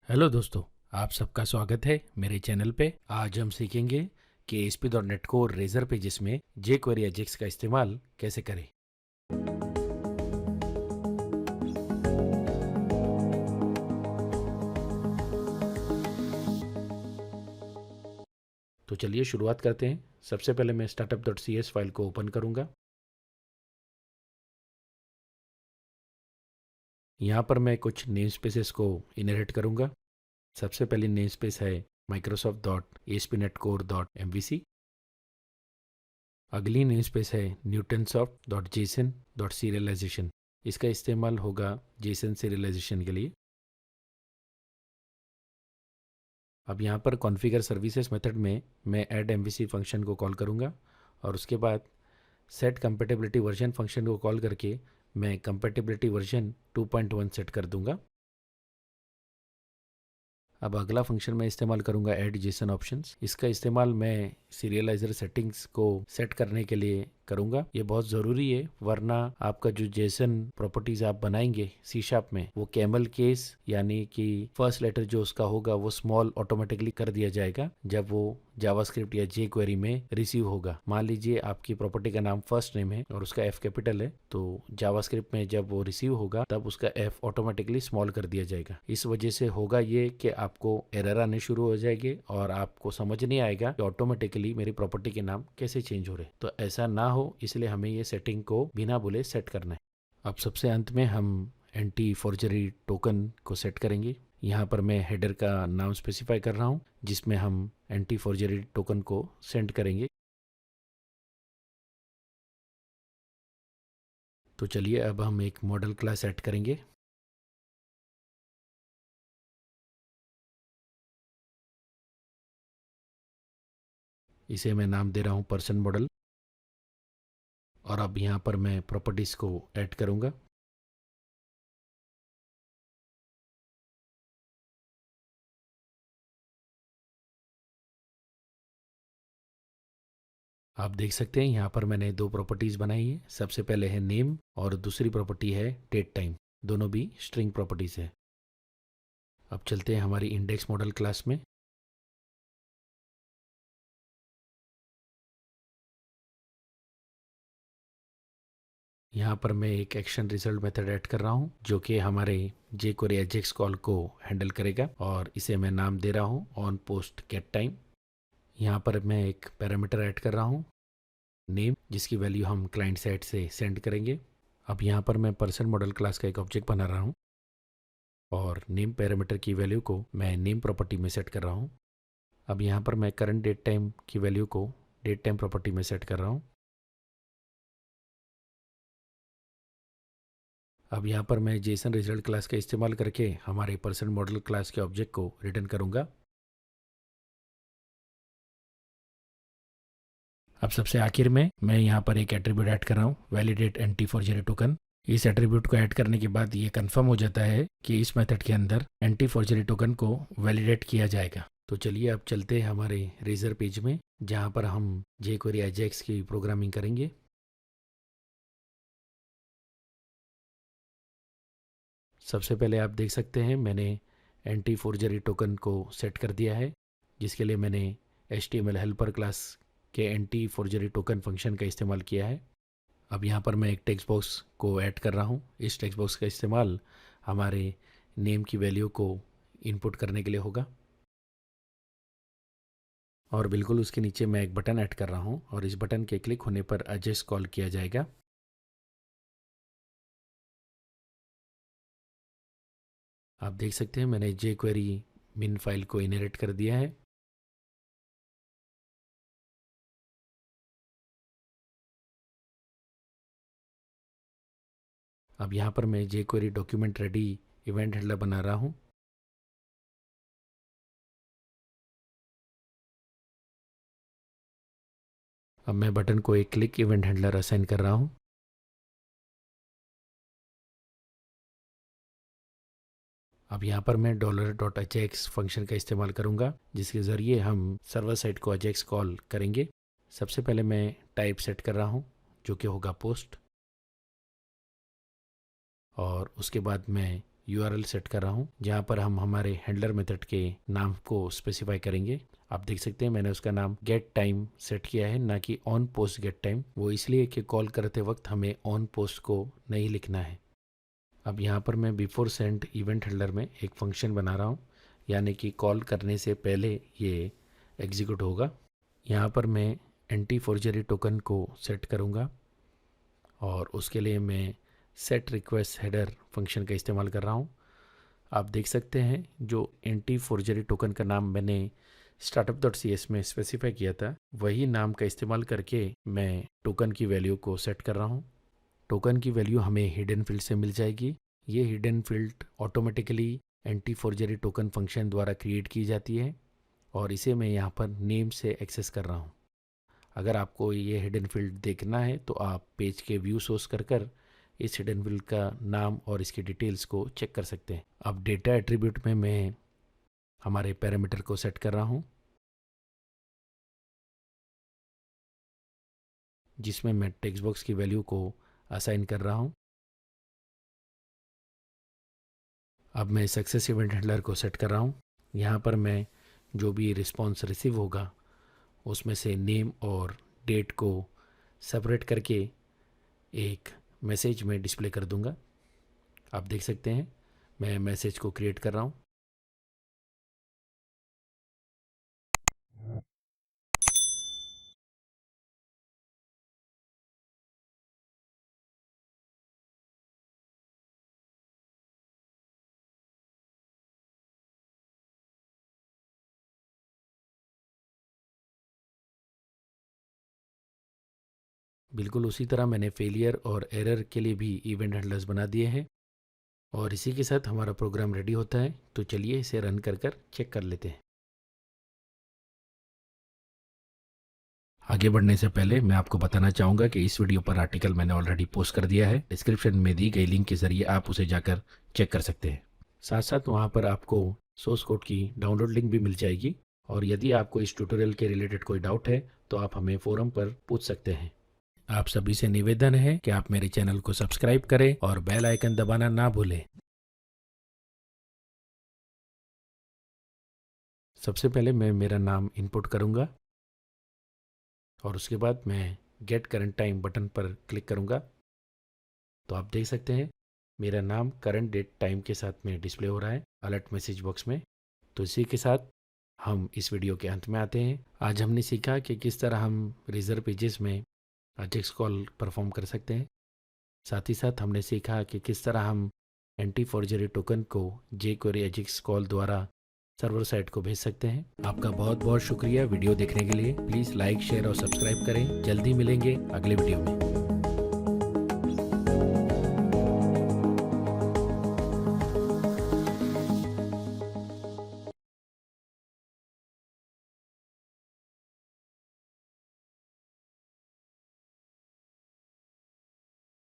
Hello दोस्तों, आप सबका स्वागत है मेरे चैनल पे। आज हम सीखेंगे कि ASP.NET को रेजर पेजेस में jQuery Ajax का इस्तेमाल कैसे करें। तो चलिए शुरुआत करते हैं। सबसे पहले मैं startup.cs फाइल को ओपन करूंगा। यहाँ पर मैं कुछ नेम स्पेसेस को इनहेरिट करूंगा। सबसे पहली नेम स्पेस है microsoft.aspnetcore.mvc। अगली नेम स्पेस है newtonsoft.json.serialization। इसका इस्तेमाल होगा जेसन सीरियलाइजेशन के लिए। अब यहाँ पर कॉन्फ़िगर सर्विसेज मेथड में मैं ऐड एमवीसी फंक्शन को कॉल करूँगा और उसके बाद सेट कंपेटिबिलिटी वर्जन फंक्शन को कॉल करके मैं कंपेटिबिलिटी वर्जन 2.1 सेट कर दूंगा। अब अगला फंक्शन मैं इस्तेमाल करूंगा ऐड जेसन ऑप्शंस। इसका इस्तेमाल मैं सीरियलाइजर सेटिंग्स को सेट करने के लिए करूंगा। ये बहुत ज़रूरी है, वरना आपका जो जेसन प्रॉपर्टीज आप बनाएंगे सी शार्प में, वो कैमल केस यानी कि फर्स्ट लेटर जो उसका होगा वो स्मॉल ऑटोमेटिकली कर दिया जाएगा जब वो जावास्क्रिप्ट या जे क्वेरी में रिसीव होगा। मान लीजिए आपकी प्रॉपर्टी का नाम फर्स्ट नेम है और उसका एफ कैपिटल है, तो जावास्क्रिप्ट में जब वो रिसीव होगा तब उसका एफ ऑटोमेटिकली स्मॉल कर दिया जाएगा। इस वजह से होगा ये कि आपको एरर आने शुरू हो जाएंगे और आपको समझ नहीं आएगा कि ऑटोमेटिकली मेरी प्रॉपर्टी के नाम कैसे चेंज हो रहे। तो ऐसा ना हो, इसलिए हमें ये सेटिंग को बिना बोले सेट करना है। अब सबसे अंत में हम एंटी फोर्जरी टोकन को सेट करेंगे। यहाँ पर मैं हेडर का नाम स्पेसिफाई कर रहा हूँ जिसमें हम एंटी फोर्जरी टोकन को सेंड करेंगे। तो चलिए अब हम एक मॉडल क्लास ऐड करेंगे। इसे मैं नाम दे रहा हूँ पर्सन मॉडल और अब यहाँ पर मैं प्रॉपर्टीज़ को ऐड करूँगा। आप देख सकते हैं यहाँ पर मैंने दो प्रॉपर्टीज़ बनाई है। सबसे पहले है नेम और दूसरी प्रॉपर्टी है डेट टाइम। दोनों भी स्ट्रिंग प्रॉपर्टीज़ है। अब चलते हैं हमारी इंडेक्स मॉडल क्लास में। यहाँ पर मैं एक एक्शन रिजल्ट मेथड ऐड कर रहा हूँ जो कि हमारे jQuery Ajax कॉल को हैंडल करेगा और इसे मैं नाम दे रहा हूँ ऑन पोस्ट गेट टाइम। यहाँ पर मैं एक पैरामीटर ऐड कर रहा हूँ नेम, जिसकी वैल्यू हम क्लाइंट साइड से सेंड करेंगे। अब यहाँ पर मैं पर्सन मॉडल क्लास का एक ऑब्जेक्ट बना रहा हूँ और नेम पैरामीटर की वैल्यू को मैं नेम प्रॉपर्टी में सेट कर रहा हूँ। अब यहाँ पर मैं करंट डेट टाइम की वैल्यू को डेट टाइम प्रॉपर्टी में सेट कर रहा हूँ। अब यहाँ पर मैं जेसन रिजल्ट क्लास का इस्तेमाल करके हमारे पर्सन मॉडल क्लास के ऑब्जेक्ट को रिटर्न करूँगा। अब सबसे आखिर में मैं यहाँ पर एक एट्रीब्यूट ऐड कर रहा हूँ वैलिडेट एंटी फोर्जरी टोकन। इस एट्रीब्यूट को ऐड करने के बाद ये कंफर्म हो जाता है कि इस मेथड के अंदर एंटी फोर्जरी टोकन को वैलिडेट किया जाएगा। तो चलिए अब चलते हैं हमारे रेजर पेज में जहाँ पर हम jQuery Ajax की प्रोग्रामिंग करेंगे। सबसे पहले आप देख सकते हैं मैंने एंटी फोर्जरी टोकन को सेट कर दिया है, जिसके लिए मैंने HTML हेल्पर क्लास के एंटी फोर्जरी टोकन फंक्शन का इस्तेमाल किया है। अब यहाँ पर मैं एक टेक्स्ट बॉक्स को ऐड कर रहा हूँ। इस टेक्स्ट बॉक्स का इस्तेमाल हमारे नेम की वैल्यू को इनपुट करने के लिए होगा और बिल्कुल उसके नीचे मैं एक बटन ऐड कर रहा हूँ और इस बटन के क्लिक होने पर अजेस कॉल किया जाएगा। आप देख सकते हैं मैंने jQuery min फाइल को इनहेरिट कर दिया है। अब यहाँ पर मैं jQuery document ready event handler बना रहा हूँ। अब मैं बटन को एक क्लिक इवेंट हैंडलर असाइन कर रहा हूँ। अब यहाँ पर मैं $.ajax फंक्शन का इस्तेमाल करूँगा जिसके ज़रिए हम सर्वर साइड को ajax कॉल करेंगे। सबसे पहले मैं टाइप सेट कर रहा हूँ जो कि होगा पोस्ट और उसके बाद मैं URL सेट कर रहा हूँ जहाँ पर हम हमारे हैंडलर मेथड के नाम को स्पेसिफाई करेंगे। आप देख सकते हैं मैंने उसका नाम गेट टाइम सेट किया है, ना कि ऑन पोस्ट गेट टाइम। वो इसलिए कि कॉल करते वक्त हमें ऑन पोस्ट को नहीं लिखना है। अब यहाँ पर मैं बिफोर सेंड इवेंट हैंडलर में एक फंक्शन बना रहा हूँ, यानी कि कॉल करने से पहले ये एग्जीक्यूट होगा। यहाँ पर मैं एंटी फोर्जरी टोकन को सेट करूँगा और उसके लिए मैं सेट रिक्वेस्ट हेडर फंक्शन का इस्तेमाल कर रहा हूँ। आप देख सकते हैं जो एंटी फोर्जरी टोकन का नाम मैंने startup.cs में स्पेसिफाई किया था, वही नाम का इस्तेमाल करके मैं टोकन की वैल्यू को सेट कर रहा हूँ। टोकन की वैल्यू हमें हिडन फील्ड से मिल जाएगी। ये hidden field automatically anti forgery token function द्वारा क्रिएट की जाती है और इसे मैं यहाँ पर नेम से एक्सेस कर रहा हूँ। अगर आपको ये हिडन फील्ड देखना है तो आप पेज के व्यू सोर्स कर इस हिडन फील्ड का नाम और इसकी डिटेल्स को चेक कर सकते हैं। अब डेटा एट्रीब्यूट में मैं हमारे पैरामीटर को सेट कर रहा हूँ, जिसमें मैं टेक्स्ट बॉक्स की वैल्यू को असाइन कर रहा हूँ। अब मैं सक्सेस इवेंट हैंडलर को सेट कर रहा हूँ। यहाँ पर मैं जो भी रिस्पॉन्स रिसीव होगा उसमें से नेम और डेट को सेपरेट करके एक मैसेज में डिस्प्ले कर दूंगा। आप देख सकते हैं मैं मैसेज को क्रिएट कर रहा हूँ। बिल्कुल उसी तरह मैंने फेलियर और एरर के लिए भी इवेंट हैंडलर्स बना दिए हैं और इसी के साथ हमारा प्रोग्राम रेडी होता है। तो चलिए इसे रन कर चेक कर लेते हैं। आगे बढ़ने से पहले मैं आपको बताना चाहूँगा कि इस वीडियो पर आर्टिकल मैंने ऑलरेडी पोस्ट कर दिया है। डिस्क्रिप्शन में दी गई लिंक के ज़रिए आप उसे जाकर चेक कर सकते हैं। साथ साथ वहाँ पर आपको सोर्स कोड की डाउनलोड लिंक भी मिल जाएगी और यदि आपको इस ट्यूटोरियल के रिलेटेड कोई डाउट है तो आप हमें फोरम पर पूछ सकते हैं। आप सभी से निवेदन है कि आप मेरे चैनल को सब्सक्राइब करें और बेल आइकन दबाना ना भूलें। सबसे पहले मैं मेरा नाम इनपुट करूँगा और उसके बाद मैं गेट करंट टाइम बटन पर क्लिक करूँगा। तो आप देख सकते हैं मेरा नाम करंट डेट टाइम के साथ में डिस्प्ले हो रहा है अलर्ट मैसेज बॉक्स में। तो इसी के साथ हम इस वीडियो के अंत में आते हैं। आज हमने सीखा कि किस तरह हम रिजर्व पेजेस में अजेक्स कॉल परफॉर्म कर सकते हैं। साथ ही साथ हमने सीखा कि किस तरह हम एंटी फोर्जरी टोकन को jQuery अजेक्स कॉल द्वारा सर्वर साइट को भेज सकते हैं। आपका बहुत बहुत शुक्रिया वीडियो देखने के लिए। प्लीज़ लाइक शेयर और सब्सक्राइब करें। जल्दी मिलेंगे अगले वीडियो में।